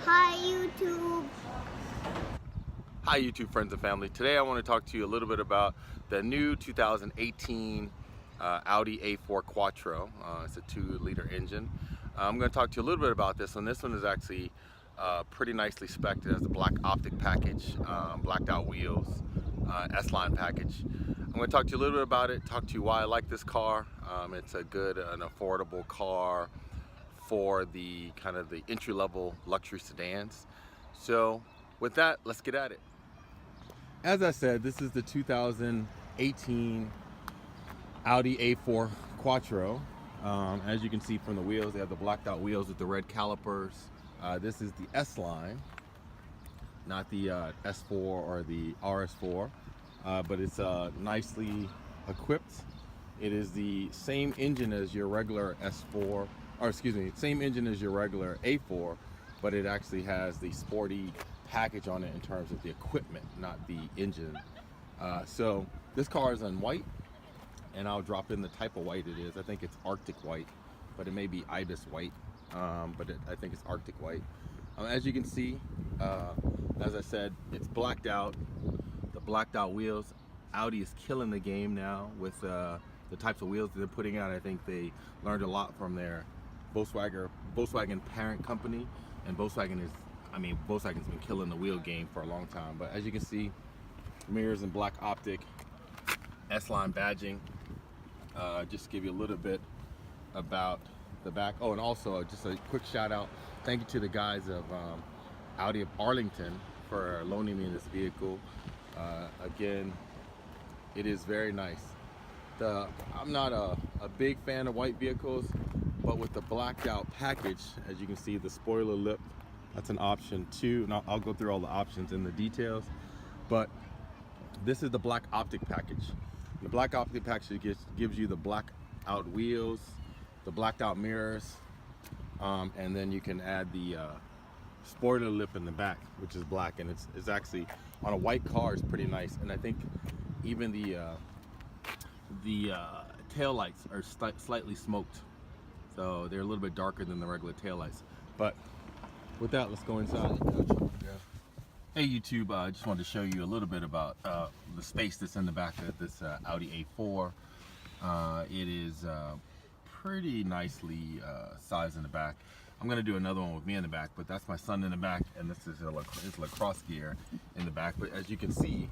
Hi YouTube. Hi YouTube friends and family. Today I want to talk to you a little bit about the new 2018 Audi A4 Quattro. It's a 2-liter engine. I'm going to talk to you a little bit about this one. This one is actually pretty nicely spec'd. It has the black optic package, blacked out wheels, S-line package. I'm going to talk to you a little bit about it, talk to you why I like this car. It's a good and affordable car for the kind of the entry-level luxury sedans. So with that, let's get at it. As I said, this is the 2018 Audi A4 Quattro. As you can see from the wheels, they have the blacked out wheels with the red calipers. This is the S-line, not the S4 or the RS4, but it's nicely equipped. It is the same engine as your regular S4, or excuse me, same engine as your regular A4, but it actually has the sporty package on it in terms of the equipment, not the engine. So this car is in white, and I'll drop in the type of white it is. I think it's Arctic white, but it may be ibis white, but I think it's Arctic white. As you can see, as I said, it's blacked out. The blacked out wheels. Audi is killing the game now with the types of wheels that they're putting out. I think they learned a lot from their Volkswagen parent company, and Volkswagen's been killing the wheel game for a long time. But as you can see, mirrors in black optic, S-line badging. Just to give you a little bit about the back. Oh, and also just a quick shout out. Thank you to the guys of Audi of Arlington for loaning me this vehicle. Again, it is very nice. I'm not a big fan of white vehicles, but with the blacked out package, as you can see, the spoiler lip, that's an option too. And I'll go through all the options in the details, but this is the black optic package. The black optic package gives you the black out wheels, the blacked out mirrors, and then you can add the spoiler lip in the back, which is black, and it's actually on a white car is pretty nice. And I think even the tail lights are slightly smoked, so they're a little bit darker than the regular tail lights. But with that, let's go inside. Hey YouTube, I just wanted to show you a little bit about the space that's in the back of this Audi A4. It is pretty nicely sized in the back. I'm going to do another one with me in the back, but that's my son in the back, and this is his lacrosse gear in the back. But as you can see,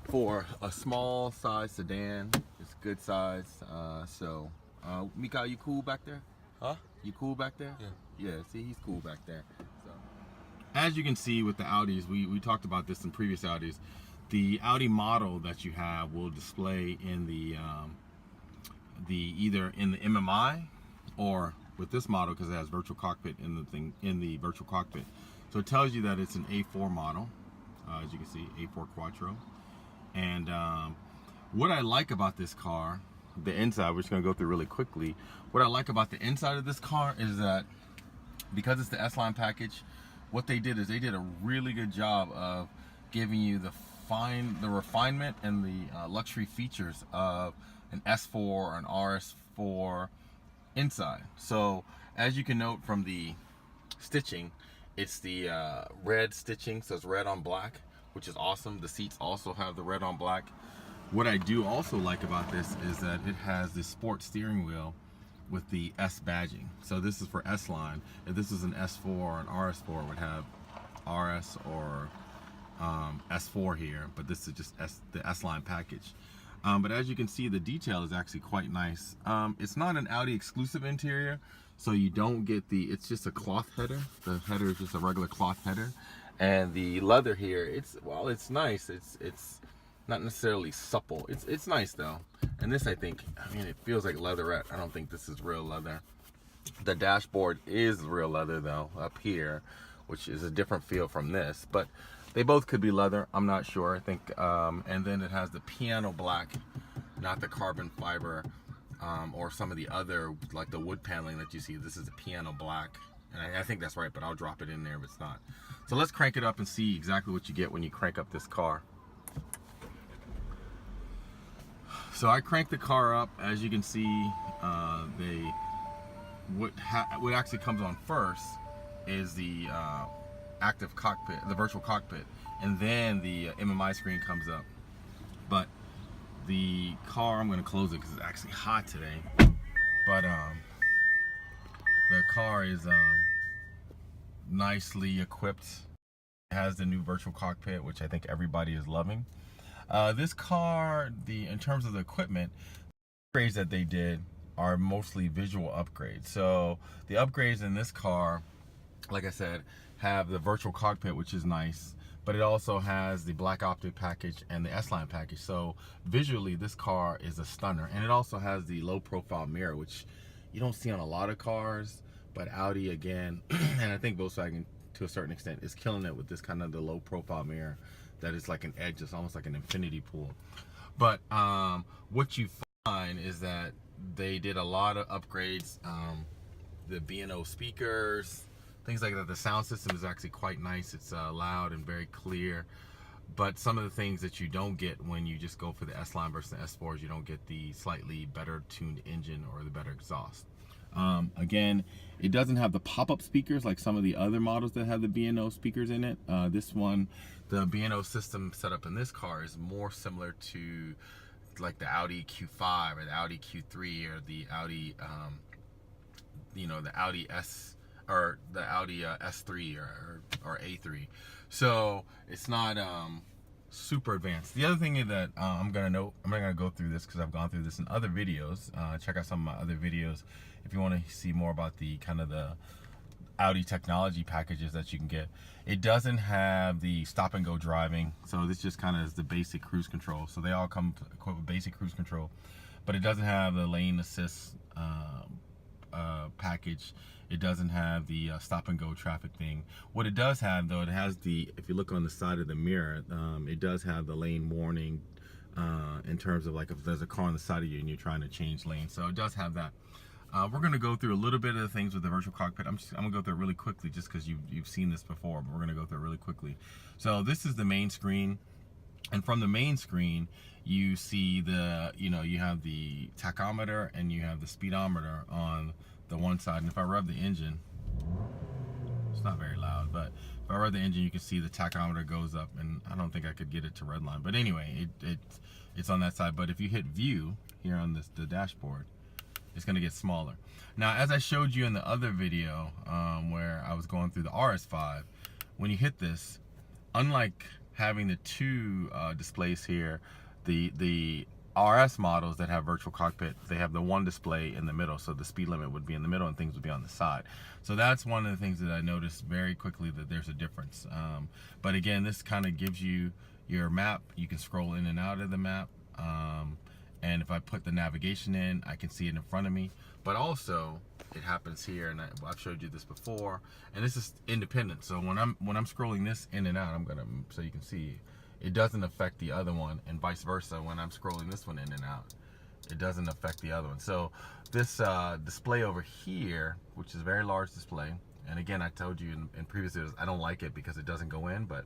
for a small size sedan, it's good size. So, Mika, you cool back there? Huh? You cool back there? Yeah. Yeah, see, he's cool back there. So, as you can see with the Audis, we talked about this in previous Audis. The Audi model that you have will display in the either in the MMI or with this model, because it has virtual cockpit in the virtual cockpit. So it tells you that it's an A4 model, as you can see, A4 Quattro. And what I like about this car, the inside, we're just going to go through really quickly. What I like about the inside of this car is that because it's the S-line package, what they did is they did a really good job of giving you the refinement and the luxury features of an S4 or an RS4 inside. So as you can note from the stitching, it's the red stitching, so it's red on black, which is awesome. The seats also have the red on black. What I do also like about this is that it has the sport steering wheel with the S badging. So this is for S-line. If this is an S4 or an RS4, it would have RS or S4 here, but this is just the S-line package. But as you can see, the detail is actually quite nice. It's not an Audi exclusive interior, so you don't get it's just a cloth header. The header is just a regular cloth header. And the leather here, it's nice. It's not necessarily supple. It's nice though. And this, I mean, it feels like leatherette. I don't think this is real leather. The dashboard is real leather though, up here, which is a different feel from this. But they both could be leather, I'm not sure. I think, and then it has the piano black, not the carbon fiber, or some of the other, like the wood paneling that you see. This is the piano black, and I think that's right, but I'll drop it in there if it's not. So let's crank it up and see exactly what you get when you crank up this car. So I cranked the car up. As you can see, what actually comes on first is the active cockpit, the virtual cockpit, and then the MMI screen comes up. But the car, I'm going to close it because it's actually hot today. But the car is nicely equipped. It has the new virtual cockpit, which I think everybody is loving. This car, in terms of the equipment, the upgrades that they did are mostly visual upgrades. So the upgrades in this car, like I said, have the virtual cockpit, which is nice, but it also has the black optic package and the S-Line package. So visually, this car is a stunner. And it also has the low profile mirror, which you don't see on a lot of cars, but Audi again, and I think Volkswagen to a certain extent is killing it with this kind of the low profile mirror that is like an edge. It's almost like an infinity pool. But what you find is that they did a lot of upgrades. The B&O speakers, things like that. The sound system is actually quite nice. It's loud and very clear. But some of the things that you don't get when you just go for the S-Line versus the S4 is you don't get the slightly better tuned engine or the better exhaust. Again, it doesn't have the pop-up speakers like some of the other models that have the B&O speakers in it. This one, the B&O system set up in this car is more similar to like the Audi Q5 or the Audi Q3 or the Audi, the Audi S or the Audi S3 or A3. So it's not super advanced. The other thing is that I'm not gonna go through this because I've gone through this in other videos. Check out some of my other videos if you want to see more about the kind of the Audi technology packages that you can get. It doesn't have the stop and go driving, so this just kind of is the basic cruise control. So they all come equipped with basic cruise control, but it doesn't have the lane assist package. It doesn't have the stop and go traffic thing. What it does have though, it has the, if you look on the side of the mirror, it does have the lane warning in terms of like if there's a car on the side of you and you're trying to change lanes. So it does have that. We're going to go through a little bit of the things with the virtual cockpit. I'm going to go through it really quickly just because you've seen this before, but we're going to go through it really quickly. So this is the main screen, and from the main screen you see the, you have the tachometer and you have the speedometer on the one side. And if I rev the engine, it's not very loud, but if I rev the engine, you can see the tachometer goes up, and I don't think I could get it to redline. But anyway, it's on that side. But if you hit view here on the dashboard, it's going to get smaller. Now, as I showed you in the other video where I was going through the RS5, when you hit this, unlike having the two displays here, the RS models that have virtual cockpit, they have the one display in the middle, so the speed limit would be in the middle and things would be on the side. So that's one of the things that I noticed very quickly, that there's a difference. But again, this kind of gives you your map. You can scroll in and out of the map. And if I put the navigation in, I can see it in front of me. But also, it happens here, and I've showed you this before. And this is independent. So when I'm scrolling this in and out, so you can see, it doesn't affect the other one, and vice versa. When I'm scrolling this one in and out, it doesn't affect the other one. So this display over here, which is a very large display, and again, I told you in previous videos, I don't like it because it doesn't go in, but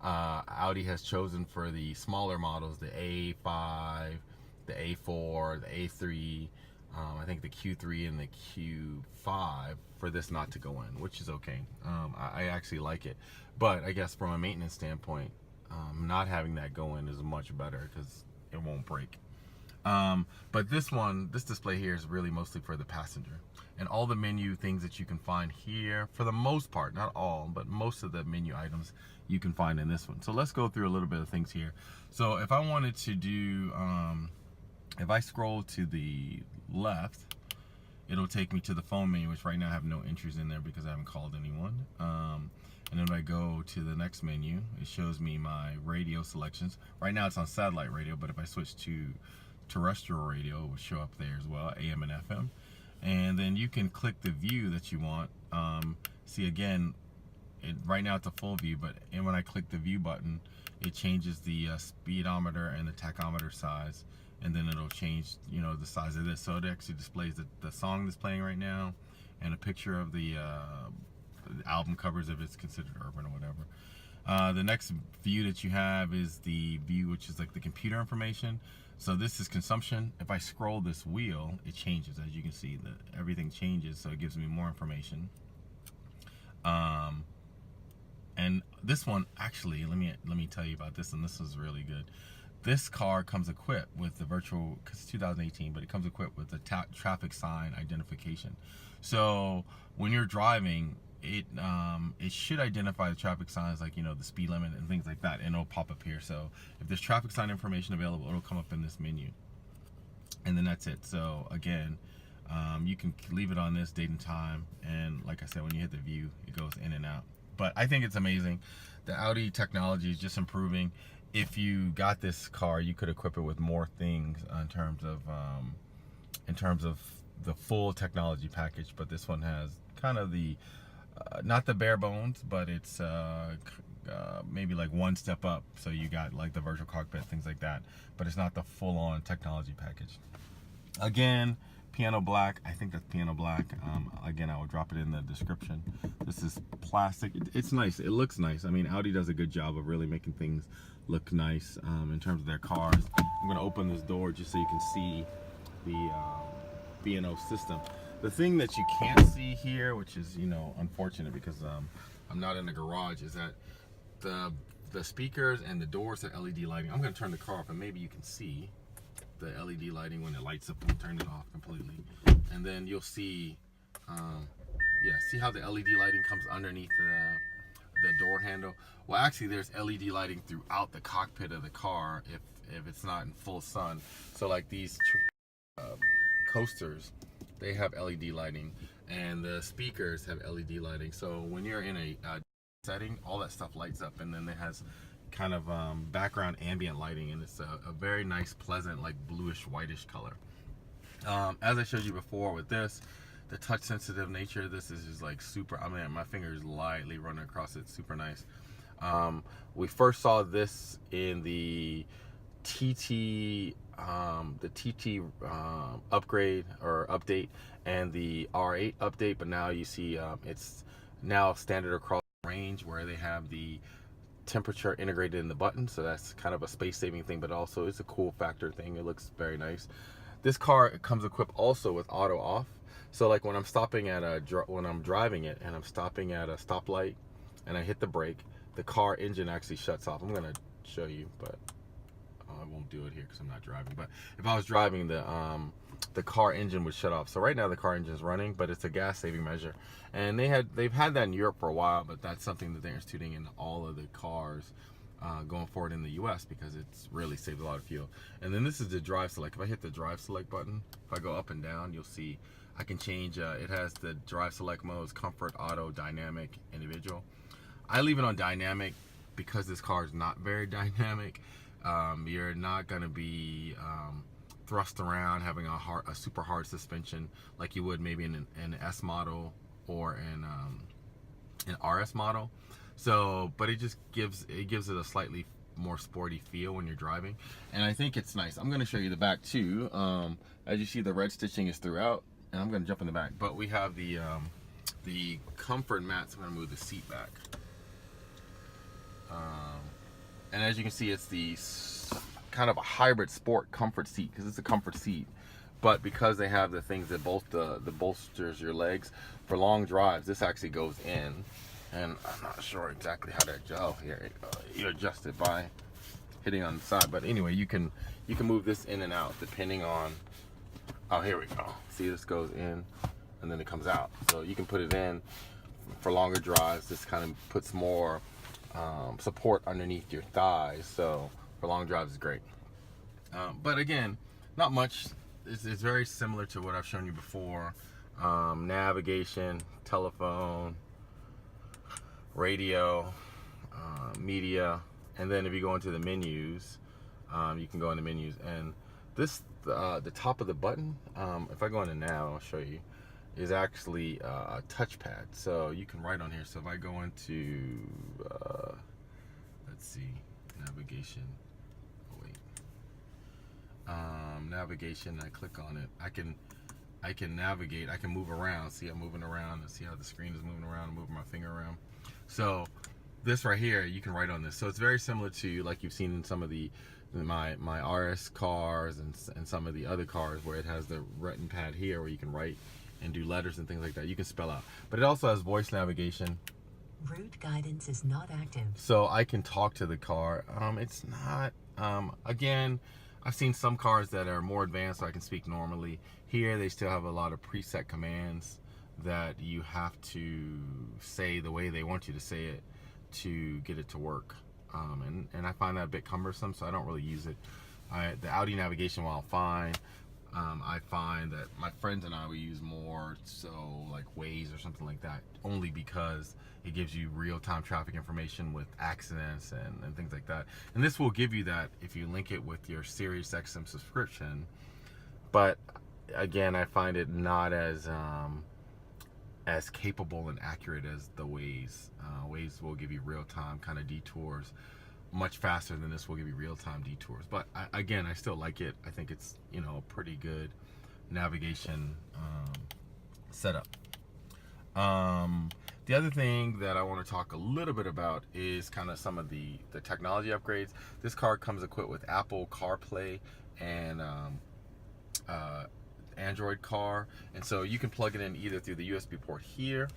Audi has chosen for the smaller models, the A5, the A4, the A3, I think the Q3 and the Q5, for this not to go in, which is okay. I actually like it, but I guess from a maintenance standpoint, not having that go in is much better because it won't break. But this display here is really mostly for the passenger, and all the menu things that you can find here, for the most part, not all, but most of the menu items you can find in this one. So let's go through a little bit of things here. So if I wanted to do, if I scroll to the left, it'll take me to the phone menu, which right now I have no entries in there because I haven't called anyone. And then if I go to the next menu, it shows me my radio selections. Right now it's on satellite radio, but if I switch to terrestrial radio, it will show up there as well, AM and FM. And then you can click the view that you want. See, again, right now it's a full view, but when I click the view button, it changes the speedometer and the tachometer size, and then it'll change, the size of this. So it actually displays the song that's playing right now, and a picture of the album covers if it's considered urban or whatever. The next view that you have is the view which is like the computer information. So this is consumption. If I scroll this wheel, it changes. As you can see, everything changes, so it gives me more information. And this one, actually, let me tell you about this one. This is really good. This car comes equipped with the virtual, because it's 2018, but it comes equipped with the traffic sign identification. So when you're driving, it should identify the traffic signs, like, you know, the speed limit and things like that, and it'll pop up here. So if there's traffic sign information available, it'll come up in this menu, and then that's it. So again, you can leave it on this date and time, and like I said, when you hit the view, it goes in and out. But I think it's amazing. The Audi technology is just improving. If you got this car, you could equip it with more things in terms of the full technology package. But this one has kind of the not the bare bones, but it's maybe like one step up. So you got like the virtual cockpit, things like that, but it's not the full-on technology package. Again, piano black. I think that's piano black. Again, I will drop it in the description. This is plastic. It's nice. It looks nice. I mean, Audi does a good job of really making things look nice in terms of their cars. I'm going to open this door just so you can see the B&O system. The thing that you can't see here, which is, you know, unfortunate because I'm not in the garage, is that the speakers and the doors have LED lighting. I'm going to turn the car off, and maybe you can see the LED lighting when it lights up. We'll turn it off completely, and then you'll see, yeah, see how the LED lighting comes underneath the door handle. Well, actually, there's LED lighting throughout the cockpit of the car if it's not in full sun. So like these coasters, they have LED lighting, and the speakers have LED lighting. So when you're in a setting, all that stuff lights up, and then it has kind of background ambient lighting, and it's a very nice, pleasant, like bluish whitish color. As I showed you before with this, the touch sensitive nature, this is just like super, I mean, my fingers lightly running across it, super nice. We first saw this in the TT upgrade or update, and the R8 update, but now you see it's now standard across the range, where they have the temperature integrated in the button. So that's kind of a space-saving thing, but also it's a cool factor thing. It looks very nice. This car comes equipped also with auto off. So like when I'm stopping at when I'm driving it and I'm stopping at a stoplight and I hit the brake, the car engine actually shuts off. I'm gonna show you, but I won't do it here because I'm not driving. But if I was driving, the car engine would shut off. So right now the car engine is running, but it's a gas saving measure, and they've had that in Europe for a while, but that's something that they're instituting in all of the cars going forward in the US, because it's really saved a lot of fuel. And then this is the drive select. If I hit the drive select button, if I go up and down, you'll see I can change. It has the drive select modes: comfort, auto, dynamic, individual. I leave it on dynamic because this car is not very dynamic. You're not going to be thrust around having a super hard suspension like you would maybe in an S model or in an RS model. So, but it just gives it a slightly more sporty feel when you're driving, and I think it's nice. I'm going to show you the back too. As you see, the red stitching is throughout, and I'm going to jump in the back. But we have the comfort mats. I'm going to move the seat back. And as you can see, it's the kind of a hybrid sport comfort seat, because it's a comfort seat, but because they have the things that the bolsters your legs for long drives, this actually goes in, and I'm not sure exactly how to adjust. Oh, here you adjust it by hitting on the side, but anyway, you can move this in and out depending on. Oh, here we go. See, this goes in and then it comes out, so you can put it in for longer drives. This kind of puts more support underneath your thighs, so for long drives is great. But again, not much. It's very similar to what I've shown you before. Navigation, telephone, radio, media, and then if you go into the menus, you can go into menus, and this the top of the button, if I go into nav, I'll show you, is actually a touchpad, so you can write on here. So if I go into let's see, navigation, navigation, I click on it, I can navigate, I can move around. See, I'm moving around, and see how the screen is moving around. I'm moving my finger around. So this right here, you can write on this. So it's very similar to like you've seen in some of my RS cars and some of the other cars, where it has the written pad here where you can write and do letters and things like that. You can spell out, but it also has voice navigation. Route guidance is not active. So I can talk to the car. It's not, again, I've seen some cars that are more advanced so I can speak normally. Here they still have a lot of preset commands that you have to say the way they want you to say it to get it to work. And I find that a bit cumbersome, so I don't really use it. The Audi navigation, while fine, I find that my friends and I will use more, so like Waze or something like that, only because it gives you real-time traffic information with accidents and things like that. And this will give you that if you link it with your SiriusXM subscription. But again, I find it not as capable and accurate as the Waze. Waze will give you real-time kind of detours much faster than this will give you real-time detours. But again, I still like it. I think it's, you know, a pretty good navigation setup. The other thing that I want to talk a little bit about is kind of some of the technology upgrades. This car comes equipped with Apple CarPlay and Android Car, and so you can plug it in either through the USB port here,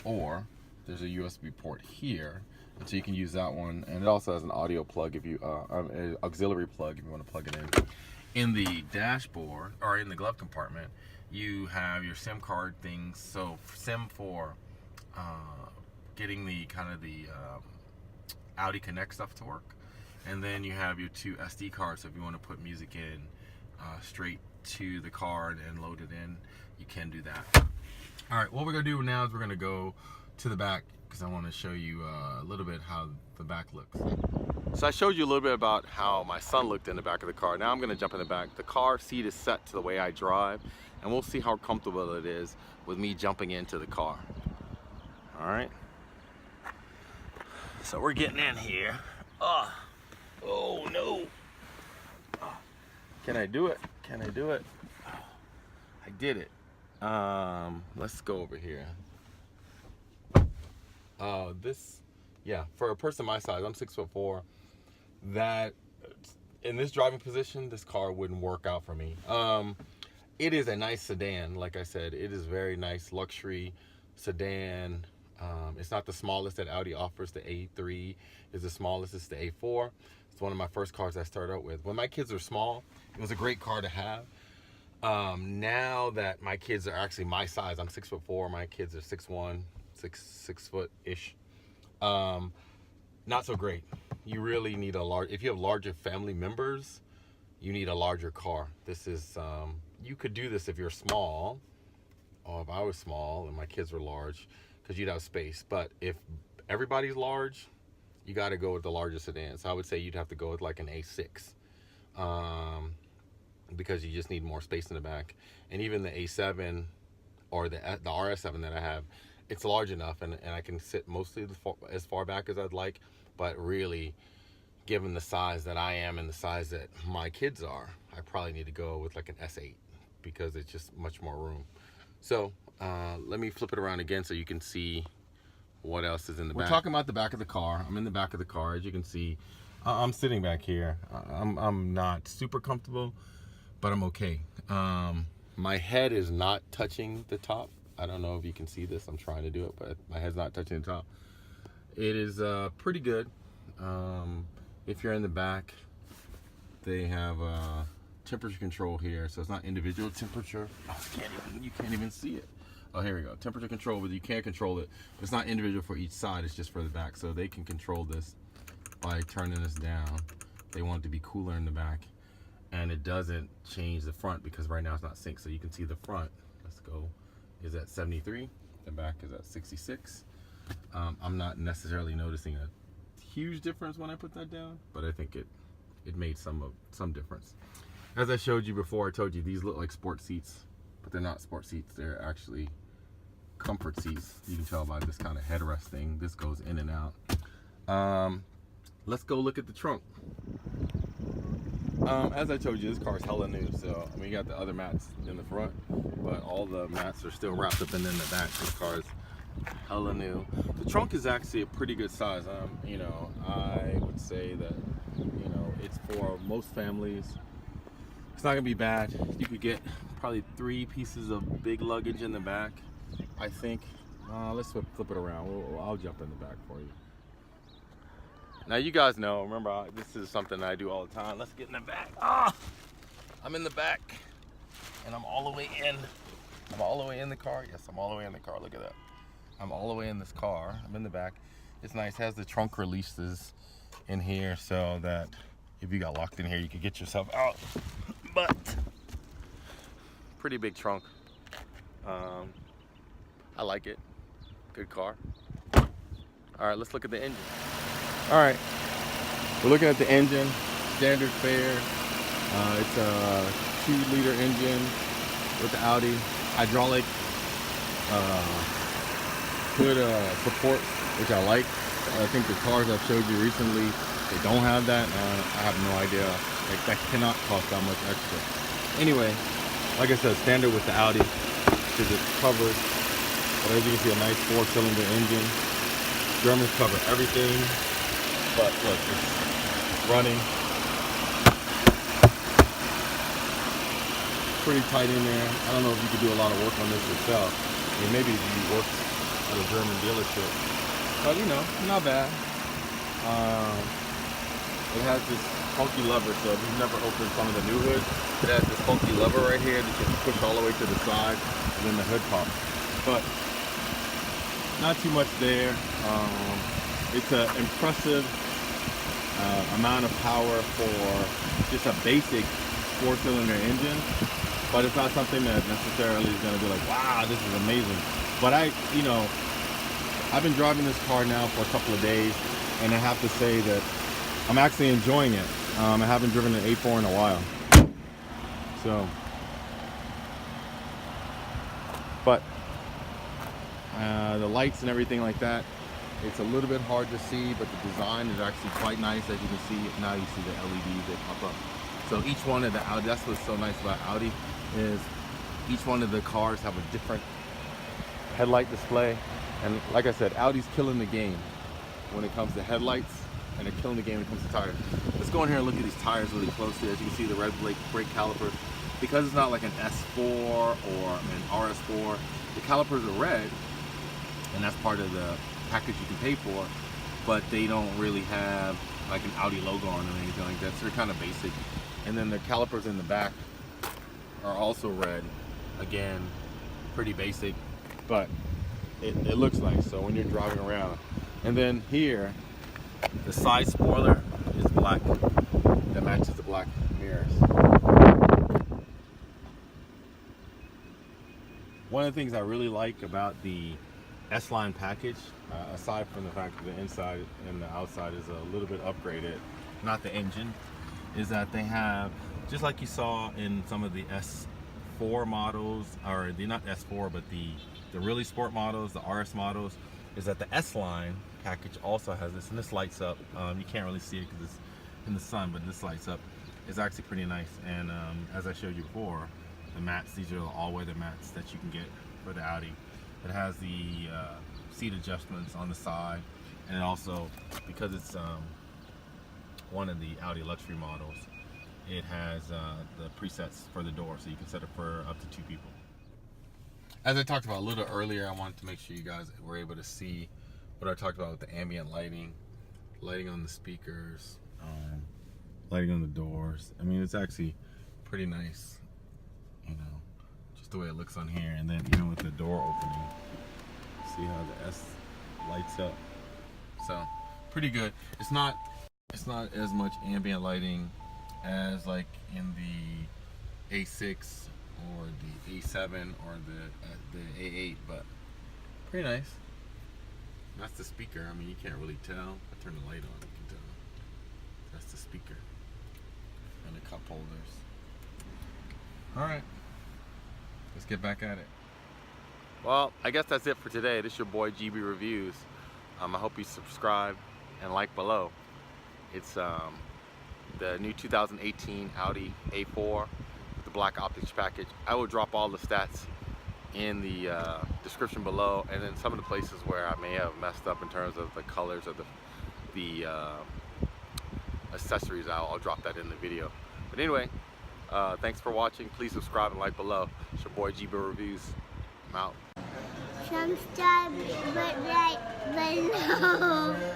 or there's a USB port here, and so you can use that one. And it also has an audio plug if you an auxiliary plug if you want to plug it in. In the dashboard or in the glove compartment, you have your SIM card things. So SIM for getting the kind of the Audi Connect stuff to work, and then you have your two SD cards. So if you want to put music in straight to the card and load it in, you can do that. All right, what we're gonna do now is we're gonna go to the back because I want to show you a little bit how the back looks. So I showed you a little bit about how my son looked in the back of the car. Now I'm gonna jump in the back. The car seat is set to the way I drive, and we'll see how comfortable it is with me jumping into the car. All right. So we're getting in here. Oh no. Can I do it? Can I do it? I did it. Let's go over here. Yeah, for a person my size, I'm 6'4", that in this driving position, this car wouldn't work out for me. It is a nice sedan, like I said. It is very nice luxury sedan. It's not the smallest that Audi offers. The A3 is the smallest. It's the A4. It's one of my first cars I started out with. When my kids were small, it was a great car to have. Now that my kids are actually my size, I'm 6'4", my kids are 6'1", 6 foot-ish. Not so great. You really need a large, if you have larger family members, you need a larger car. This is, you could do this if you're small, or if I was small and my kids were large, because you'd have space. But if everybody's large, you got to go with the larger sedan. So I would say you'd have to go with like an A6, because you just need more space in the back. And even the A7 or the RS7 that I have, it's large enough, and I can sit mostly as far back as I'd like. But really, given the size that I am and the size that my kids are, I probably need to go with like an S8 because it's just much more room. So let me flip it around again so you can see what else is in the back. We're talking about the back of the car. I'm in the back of the car. As you can see, I'm sitting back here. I'm not super comfortable, but I'm okay. My head is not touching the top. I don't know if you can see this. I'm trying to do it, but my head's not touching the top. It is pretty good. If you're in the back, they have temperature control here, so it's not individual temperature. Oh, you can't even see it. Oh, here we go. Temperature control, but you can't control it. It's not individual for each side. It's just for the back. So they can control this by turning this down. They want it to be cooler in the back, and it doesn't change the front because right now it's not synced. So you can see the front. Let's go. Is at 73. The back is at 66. I'm not necessarily noticing a huge difference when I put that down, but I think it made some difference. As I showed you before, I told you these look like sport seats, but they're not sport seats. They're actually comfort seats. You can tell by this kind of headrest thing. This goes in and out. Let's go look at the trunk. As I told you, this car is hella new. So I mean, you got the other mats in the front, but all the mats are still wrapped up in the back. This car is hella new. The trunk is actually a pretty good size. You know, I would say that, you know, it's for most families. It's not gonna be bad. You could get probably 3 pieces of big luggage in the back, I think. let's flip it around. I'll jump in the back for you. Now you guys know, remember, this is something I do all the time. Let's get in the back. I'm in the back, and I'm all the way in. I'm all the way in the car. Yes, I'm all the way in the car. Look at that. I'm all the way in this car. I'm in the back. It's nice. It has the trunk releases in here so that if you got locked in here, you could get yourself out. But pretty big trunk. I like it. Good car. All right, let's look at the engine. All right, we're looking at the engine. Standard fare. It's a 2-liter engine with the Audi hydraulic hood support, which I like. I think the cars I've showed you recently, they don't have that. I have no idea. Like, that cannot cost that much extra. Anyway, like I said, standard with the Audi because it's covered. But as you can see, a nice 4-cylinder engine. Germans cover everything. But look, it's running. Pretty tight in there. I don't know if you could do a lot of work on this yourself. I mean, maybe if you worked at a German dealership. But you know, not bad. It has this funky lever, so if you've never opened some of the new hoods, it has this funky lever right here that you can push all the way to the side, and then the hood pops. But not too much there. It's an impressive amount of power for just a basic 4-cylinder engine, but it's not something that necessarily is going to be like, wow, this is amazing. But I've been driving this car now for a couple of days, and I have to say that I'm actually enjoying it. I haven't driven an A4 in a while. So, but the lights and everything like that, it's a little bit hard to see, but the design is actually quite nice. As you can see, now you see the LEDs that pop up. So each one of the Audi, that's what's so nice about Audi, is each one of the cars have a different headlight display. And like I said, Audi's killing the game when it comes to headlights, and they're killing the game when it comes to tires. Let's go in here and look at these tires really closely. As you can see, the red brake calipers, because it's not like an S4 or an RS4, the calipers are red, and that's part of the package you can pay for, but they don't really have like an Audi logo on them or anything like that, so they're kind of basic. And then the calipers in the back are also red. Again, pretty basic, but it looks nice, so when you're driving around. And then here, the side spoiler is black. That matches the black mirrors. One of the things I really like about the S-Line package, aside from the fact that the inside and the outside is a little bit upgraded, not the engine, is that they have, just like you saw in some of the S4 models, or the not S4, but the really sport models, the RS models, is that the S-Line package also has this, and this lights up. You can't really see it because it's in the sun, but this lights up. It's actually pretty nice. And as I showed you before, the mats, these are the all-weather mats that you can get for the Audi. It has the seat adjustments on the side, and it also, because it's one of the Audi luxury models, it has the presets for the door, so you can set it for up to 2 people. As I talked about a little earlier, I wanted to make sure you guys were able to see what I talked about with the ambient lighting, lighting on the speakers, lighting on the doors. I mean, it's actually pretty nice, you know, just the way it looks on here. And then even with the door opening, see how the S lights up. So pretty good. It's not as much ambient lighting as like in the A6 or the A7 or the A8, but pretty nice. That's the speaker. I mean, you can't really tell. I turn the light on, you can tell. That's the speaker and the cup holders. All right, let's get back at it. Well, I guess that's it for today. This is your boy GB Reviews. I hope you subscribe and like below. It's the new 2018 Audi A4 with the black optics package. I will drop all the stats in the description below, and then some of the places where I may have messed up in terms of the colors of the accessories. I'll drop that in the video. But anyway, thanks for watching. Please subscribe and like below. It's your boy GB Reviews. I'm out. some star, but no.